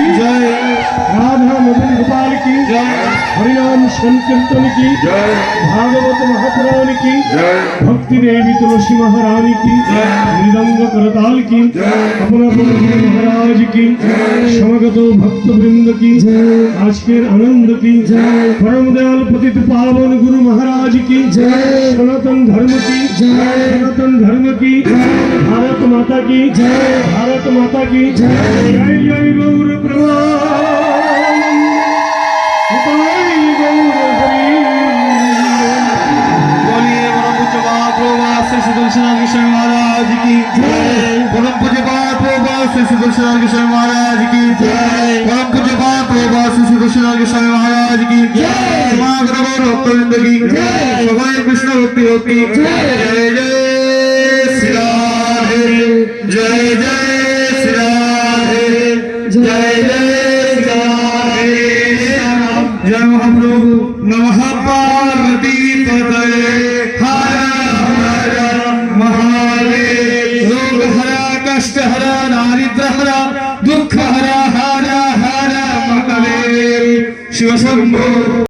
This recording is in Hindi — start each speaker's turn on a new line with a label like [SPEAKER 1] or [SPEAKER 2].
[SPEAKER 1] की
[SPEAKER 2] जय।
[SPEAKER 1] राधा मदन गोपाल की
[SPEAKER 2] जय।
[SPEAKER 1] हरिनाम संकीर्तन की
[SPEAKER 2] जय।
[SPEAKER 1] भागवत महापुराण की
[SPEAKER 2] जय।
[SPEAKER 1] भक्ति देवी तुलसी महारानी की
[SPEAKER 2] जय।
[SPEAKER 1] मृदंग करताल की
[SPEAKER 2] जय।
[SPEAKER 1] अपना महाराज की समगत भक्त वृंद की आजकेर आनंद की परम दयाल पतित पावन गुरु महाराज की सनातन धर्म की सनातन धर्म की भारत माता की भारत माता की जय जय गौर प्रभु
[SPEAKER 2] बोलिए परम पूज्य महाप्रभु श्री सुदर्शन कृष्ण महाराज की जय। परम पूज्य महाप्रभु श्री सुदर्शन कृष्ण महाराज की जय। परम पूज्य महाप्रभु श्री सुदर्शन कृष्ण महाराज की जय। समग्र भक्तवृंद की जय। भगवान कृष्ण भक्ति होती जय जय श्री राधे जय जय श्री राधे जय जय श्री राधे जय महाप्रभु नमः पार्वती पतये हर हर महादेव रोग हरा कष्ट हरा दारिद्र हरा दुख हरा हर हर महादेव शिव शंभो।